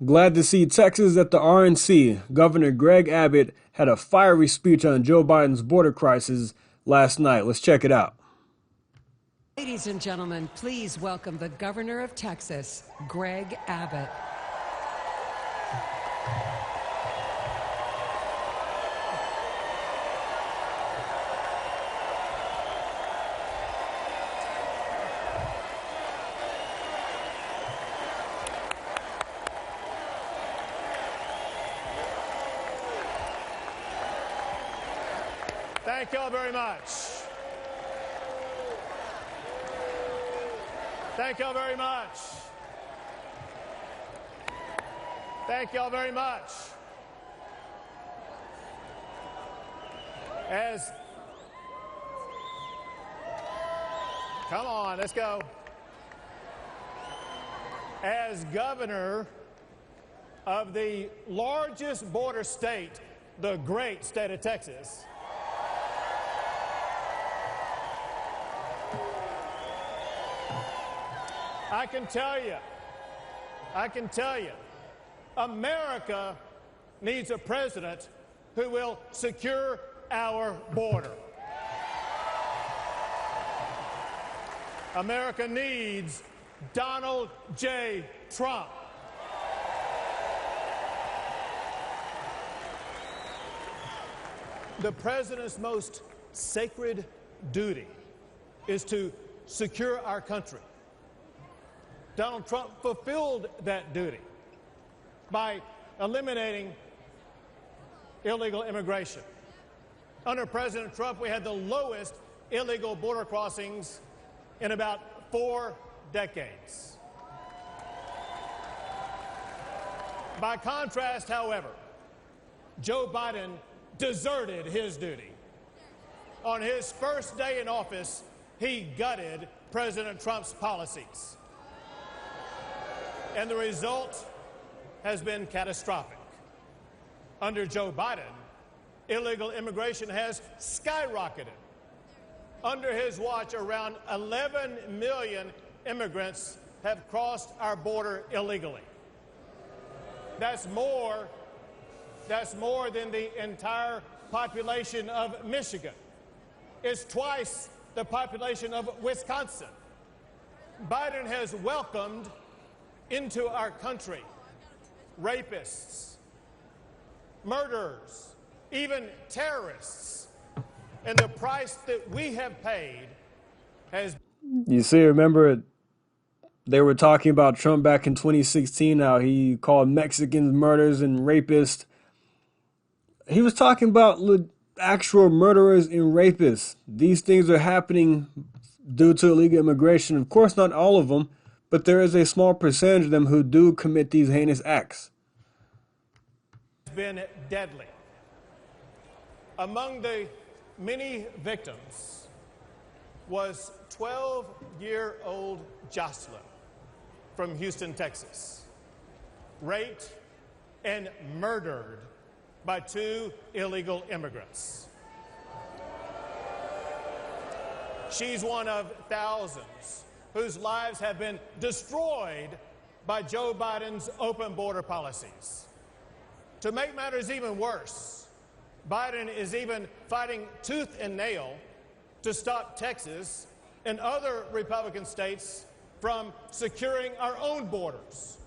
Glad to see Texas at the RNC. Governor Greg Abbott had a fiery speech on Joe Biden's border crisis last night. Let's check it out. Ladies and gentlemen, please welcome the Governor of Texas, Greg Abbott. Thank y'all very much. Thank y'all very much. Thank y'all very much. Come on, let's go. As governor of the largest border state, the great state of Texas, I can tell you, America needs a president who will secure our border. America needs Donald J. Trump. The president's most sacred duty is to secure our country. Donald Trump fulfilled that duty by eliminating illegal immigration. Under President Trump, we had the lowest illegal border crossings in about 4 decades. By contrast, however, Joe Biden deserted his duty. On his first day in office, he gutted President Trump's policies. And the result has been catastrophic. Under Joe Biden, illegal immigration has skyrocketed. Under his watch, around 11 million immigrants have crossed our border illegally. That's more than the entire population of Michigan. It's twice the population of Wisconsin. Biden has welcomed into our country rapists, murderers, even terrorists. And the price that we have paid has... You see, remember, they were talking about Trump back in 2016, how he called Mexicans murderers and rapists. He was talking about actual murderers and rapists. These things are happening due to illegal immigration. Of course, not all of them, but there is a small percentage of them who do commit these heinous acts. It's been deadly. Among the many victims was 12-year-old Jocelyn from Houston, Texas, raped and murdered by 2 illegal immigrants. She's one of thousands whose lives have been destroyed by Joe Biden's open border policies. To make matters even worse, Biden is even fighting tooth and nail to stop Texas and other Republican states from securing our own borders.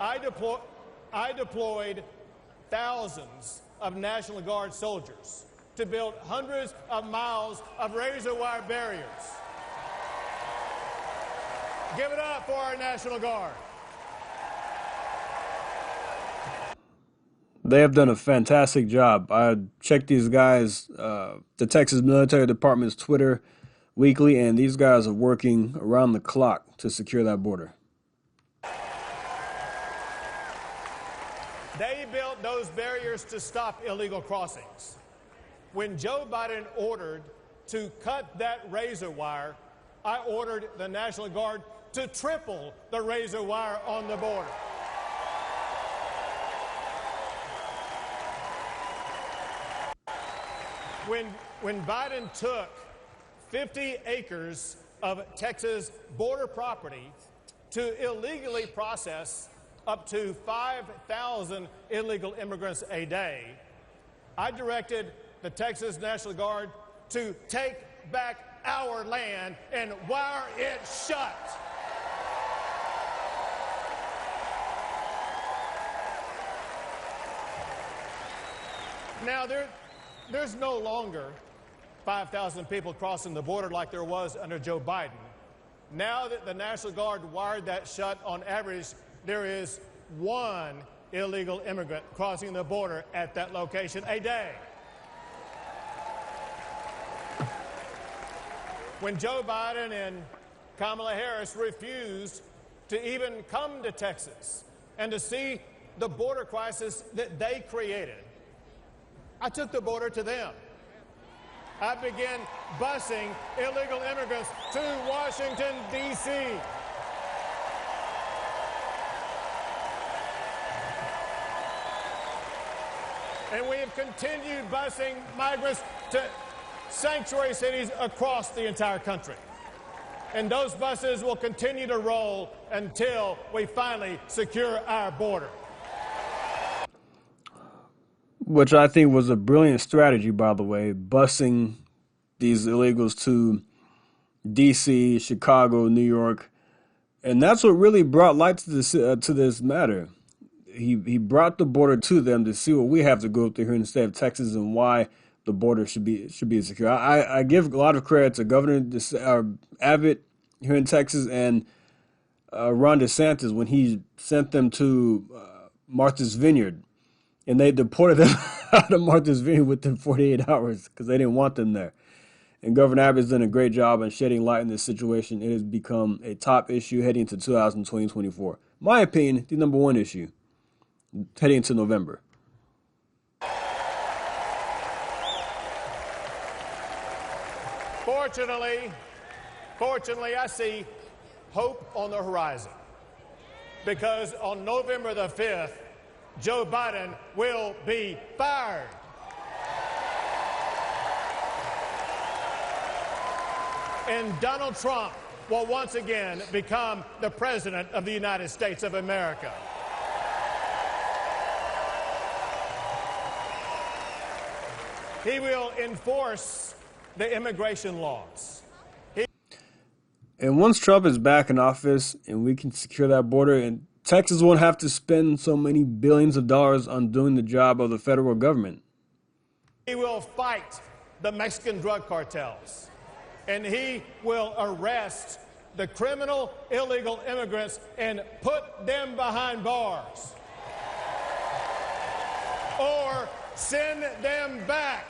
I deployed thousands of National Guard soldiers to build hundreds of miles of razor wire barriers. Give it up for our National Guard. They have done a fantastic job. I check these guys, the Texas Military Department's Twitter weekly, and these guys are working around the clock to secure that border. They built those barriers to stop illegal crossings. When Joe Biden ordered to cut that razor wire, I ordered the National Guard to triple the razor wire on the border. When Biden took 50 acres of Texas border property to illegally process up to 5,000 illegal immigrants a day, I directed the Texas National Guard to take back our land and wire it shut. Now, there's no longer 5,000 people crossing the border like there was under Joe Biden. Now that the National Guard wired that shut, on average, there is one illegal immigrant crossing the border at that location a day. When Joe Biden and Kamala Harris refused to even come to Texas and to see the border crisis that they created, I took the border to them. I began busing illegal immigrants to Washington, D.C. And we have continued busing migrants to sanctuary cities across the entire country. And those buses will continue to roll until we finally secure our border. Which I think was a brilliant strategy, by the way, busing these illegals to D.C., Chicago, New York. And that's what really brought light to this matter. He brought the border to them to see what we have to go through here in the state of Texas and why the border should be secure. I give a lot of credit to Governor Abbott here in Texas and Ron DeSantis when he sent them to Martha's Vineyard. And they deported them out of Martha's Vineyard within 48 hours because they didn't want them there. And Governor Abbott's done a great job on shedding light in this situation. It has become a top issue heading into 2024. My opinion, the number one issue heading into November. Fortunately, I see hope on the horizon because on November the 5th, Joe Biden will be fired. And Donald Trump will once again become the President of the United States of America. He will enforce the immigration laws. And once Trump is back in office and we can secure that border, and Texas won't have to spend so many billions of dollars on doing the job of the federal government. He will fight the Mexican drug cartels, and he will arrest the criminal illegal immigrants and put them behind bars or send them back.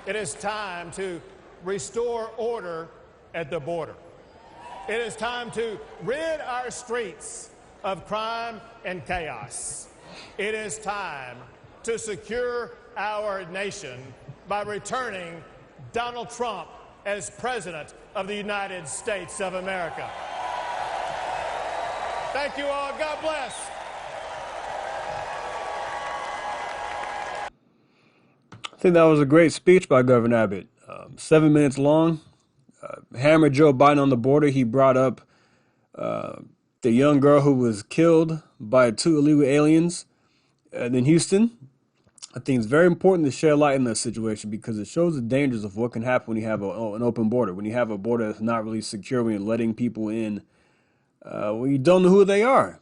It is time to restore order at the border. It is time to rid our streets of crime and chaos. It is time to secure our nation by returning Donald Trump as President of the United States of America. Thank you all. God bless. I think that was a great speech by Governor Abbott. 7 minutes long. Hammered Joe Biden on the border. He brought up the young girl who was killed by 2 illegal aliens in Houston. I think it's very important to shed light in that situation because it shows the dangers of what can happen when you have an open border, when you have a border that's not really secure, when you're letting people in when you don't know who they are.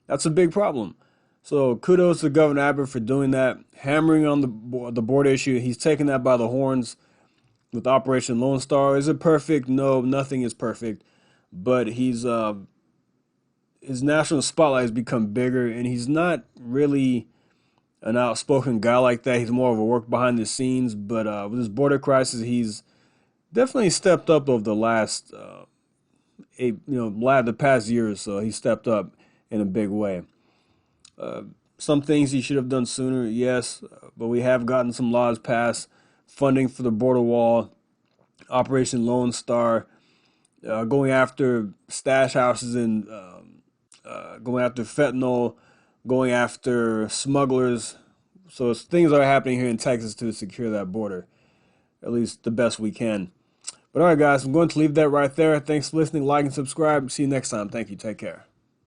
That's a big problem. So kudos to Governor Abbott for doing that, hammering on the border issue. He's taking that by the horns with Operation Lone Star. Is it perfect? No, nothing is perfect. But his national spotlight has become bigger, and he's not really an outspoken guy like that. He's more of a work behind the scenes. But with this border crisis, he's definitely stepped up over the last, the past year or so. He stepped up in a big way. Some things he should have done sooner, yes, but we have gotten some laws passed, funding for the border wall, Operation Lone Star, going after stash houses and going after fentanyl, going after smugglers. So things are happening here in Texas to secure that border, at least the best we can. But all right, guys, I'm going to leave that right there. Thanks for listening. Like and subscribe. See you next time. Thank you. Take care.